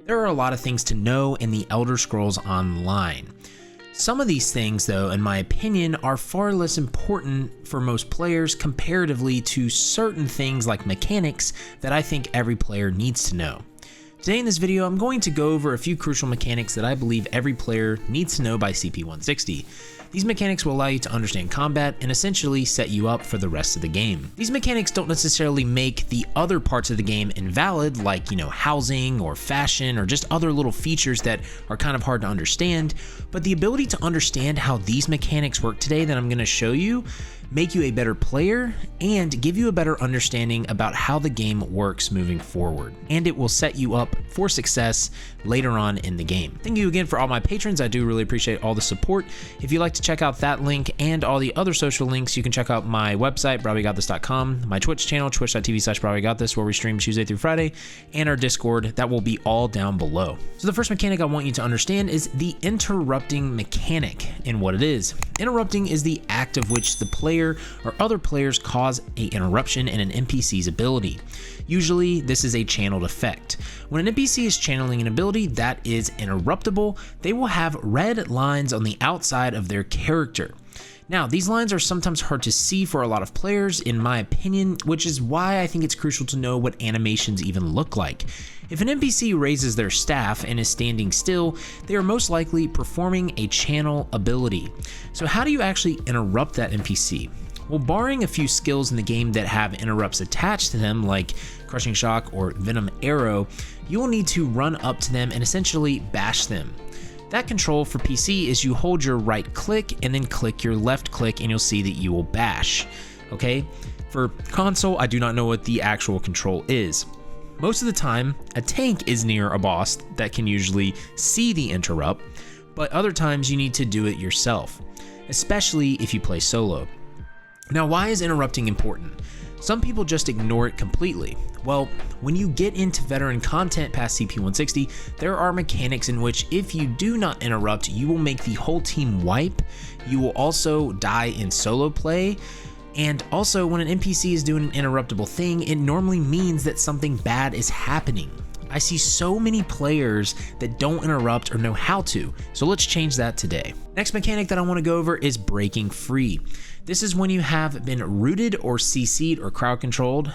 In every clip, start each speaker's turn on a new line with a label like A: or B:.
A: There are a lot of things to know in the Elder Scrolls Online. Some of these things, though, in my opinion, are far less important for most players comparatively to certain things like mechanics that I think every player needs to know. Today in this video, I'm going to go over a few crucial mechanics that I believe every player needs to know by CP160. These mechanics will allow you to understand combat and essentially set you up for the rest of the game. These mechanics don't necessarily make the other parts of the game invalid, like, housing or fashion or just other little features that are kind of hard to understand, but the ability to understand how these mechanics work today that I'm going to show you make you a better player and give you a better understanding about how the game works moving forward. And it will set you up for success later on in the game. Thank you again for all my patrons. I do really appreciate all the support. If you'd like to check out that link and all the other social links, you can check out my website, brahwegotthis.com, my Twitch channel, twitch.tv/brahwegotthis, where we stream Tuesday through Friday, and our Discord. That will be all down below. So the first mechanic I want you to understand is the interrupting mechanic and what it is. Interrupting is the act of which the player or other players cause an interruption in an NPC's ability. Usually, this is a channeled effect. When an NPC is channeling an ability that is interruptible, they will have red lines on the outside of their character. Now, these lines are sometimes hard to see for a lot of players, in my opinion, which is why I think it's crucial to know what animations even look like. If an NPC raises their staff and is standing still, they are most likely performing a channel ability. So how do you actually interrupt that NPC? Well, barring a few skills in the game that have interrupts attached to them, like Crushing Shock or Venom Arrow, you will need to run up to them and essentially bash them. That control for PC is you hold your right click and then click your left click and you'll see that you will bash, okay? For console, I do not know what the actual control is. Most of the time, a tank is near a boss that can usually see the interrupt, but other times you need to do it yourself, especially if you play solo. Now, why is interrupting important? Some people just ignore it completely. Well, when you get into veteran content past CP160, there are mechanics in which if you do not interrupt, you will make the whole team wipe. You will also die in solo play. And also, when an NPC is doing an interruptible thing, it normally means that something bad is happening. I see so many players that don't interrupt or know how to, so let's change that today. Next mechanic that I want to go over is breaking free. This is when you have been rooted or CC'd or crowd controlled,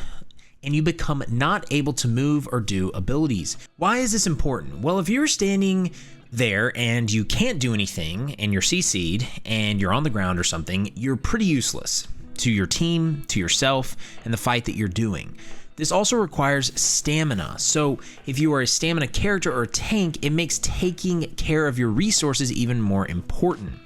A: and you become not able to move or do abilities. Why is this important? Well, if you're standing there and you can't do anything and you're CC'd and you're on the ground or something, you're pretty useless to your team, to yourself, and the fight that you're doing. This also requires stamina, so if you are a stamina character or a tank, it makes taking care of your resources even more important.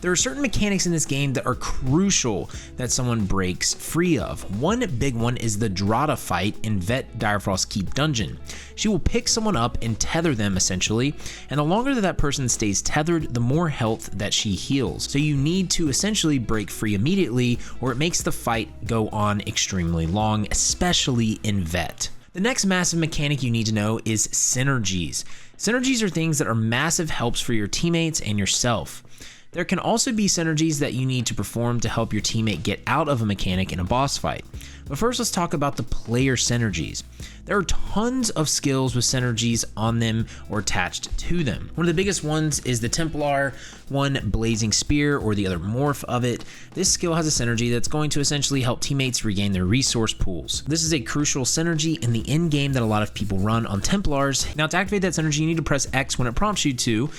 A: There are certain mechanics in this game that are crucial that someone breaks free of. One big one is the Drata fight in Vet Direfrost's Keep dungeon. She will pick someone up and tether them essentially, and the longer that person stays tethered, the more health that she heals. So you need to essentially break free immediately or it makes the fight go on extremely long, especially in Vet. The next massive mechanic you need to know is Synergies. Synergies are things that are massive helps for your teammates and yourself. There can also be synergies that you need to perform to help your teammate get out of a mechanic in a boss fight. But first, let's talk about the player synergies. There are tons of skills with synergies on them or attached to them. One of the biggest ones is the Templar, one Blazing Spear, or the other morph of it. This skill has a synergy that's going to essentially help teammates regain their resource pools. This is a crucial synergy in the end game that a lot of people run on Templars. Now, to activate that synergy, you need to press X when it prompts you to,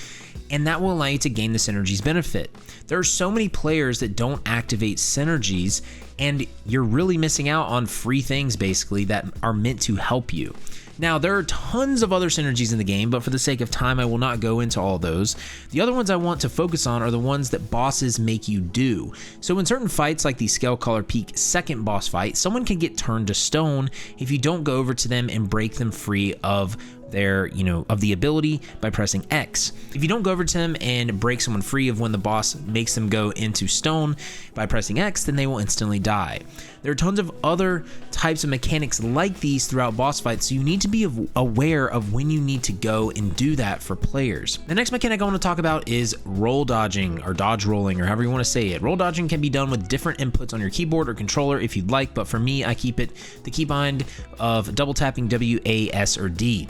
A: and that will allow you to gain the synergy's benefit. There are so many players that don't activate synergies, and you're really missing out on free things basically that are meant to help you. Now, there are tons of other synergies in the game, but for the sake of time, I will not go into all those. The other ones I want to focus on are the ones that bosses make you do. So in certain fights, like the Scalecaller Peak second boss fight, someone can get turned to stone if you don't go over to them and break them free of their, of the ability by pressing X. If you don't go over to them and break someone free of when the boss makes them go into stone by pressing X, then they will instantly die. There are tons of other types of mechanics like these throughout boss fights, so you need to be aware of when you need to go and do that for players. The next mechanic I want to talk about is roll dodging, or dodge rolling, or however you want to say it. Roll dodging can be done with different inputs on your keyboard or controller if you'd like, but for me, I keep it the keybind of double tapping W, A, S, or D.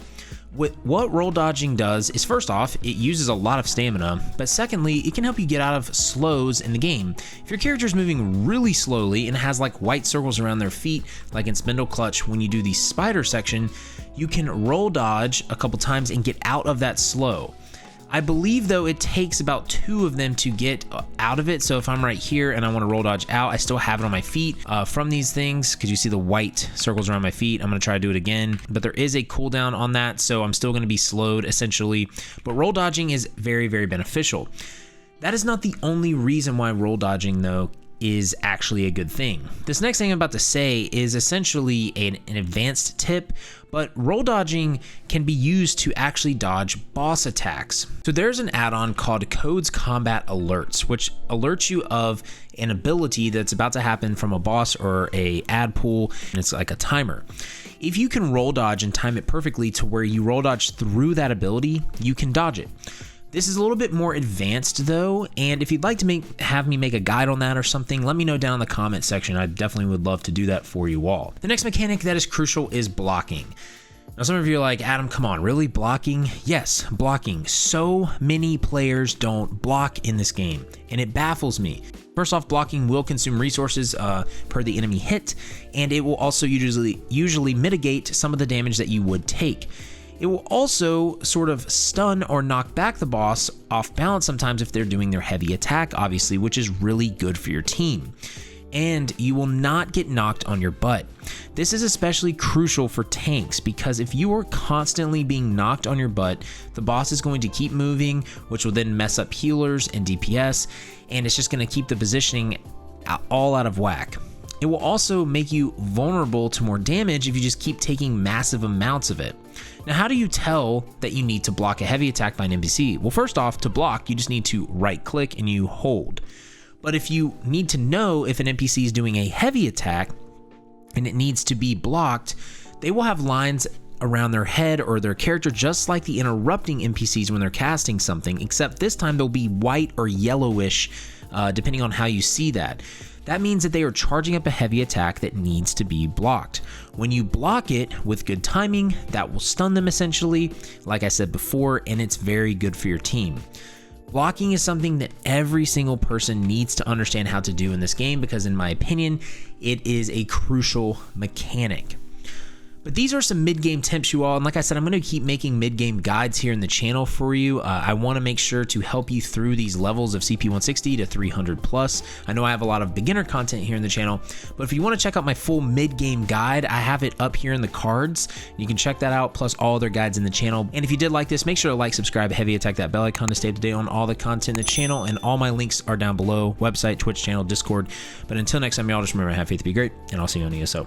A: What roll dodging does is, first off, it uses a lot of stamina, but secondly, it can help you get out of slows in the game. If your character is moving really slowly and has like white circles around their feet, like in Spindle Clutch when you do the spider section, you can roll dodge a couple times and get out of that slow. I believe though it takes about 2 of them to get out of it, so if I'm right here and I want to roll dodge out, I still have it on my feet from these things, because you see the white circles around my feet. I'm going to try to do it again, but there is a cooldown on that, so I'm still going to be slowed essentially, but roll dodging is very, very beneficial. That is not the only reason why roll dodging though is actually a good thing. This next thing I'm about to say is essentially an advanced tip, but roll dodging can be used to actually dodge boss attacks. So there's an add-on called Code's Combat Alerts, which alerts you of an ability that's about to happen from a boss or a ad pool, and it's like a timer. If you can roll dodge and time it perfectly to where you roll dodge through that ability, you can dodge it. This is a little bit more advanced though, and if you'd like to have me make a guide on that or something, let me know down in the comment section. I definitely would love to do that for you all. The next mechanic that is crucial is blocking. Now some of you are like, Adam, come on, really? Blocking? Yes, blocking. So many players don't block in this game, and it baffles me. First off, blocking will consume resources per the enemy hit, and it will also usually mitigate some of the damage that you would take. It will also sort of stun or knock back the boss off balance sometimes if they're doing their heavy attack, obviously, which is really good for your team. And you will not get knocked on your butt. This is especially crucial for tanks, because if you are constantly being knocked on your butt, the boss is going to keep moving, which will then mess up healers and DPS, and it's just going to keep the positioning all out of whack. It will also make you vulnerable to more damage if you just keep taking massive amounts of it. Now, how do you tell that you need to block a heavy attack by an NPC? Well, first off, to block, you just need to right click and you hold. But if you need to know if an NPC is doing a heavy attack and it needs to be blocked, they will have lines around their head or their character, just like the interrupting NPCs when they're casting something, except this time they'll be white or yellowish, depending on how you see that. That means that they are charging up a heavy attack that needs to be blocked. When you block it with good timing, that will stun them essentially, like I said before, and it's very good for your team. Blocking is something that every single person needs to understand how to do in this game, because in my opinion, it is a crucial mechanic. But these are some mid-game tips, you all, and like I said, I'm going to keep making mid-game guides here in the channel for you. I want to make sure to help you through these levels of CP 160 to 300 plus. I know I have a lot of beginner content here in the channel, but if you want to check out my full mid-game guide, I have it up here in the cards. You can check that out, plus all other guides in the channel. And if you did like this, make sure to like, subscribe, heavy attack that bell icon to stay up to date on all the content in the channel, and all my links are down below: website, Twitch channel, Discord. But until next time, y'all, just remember, have faith, be great, and I'll see you on ESO.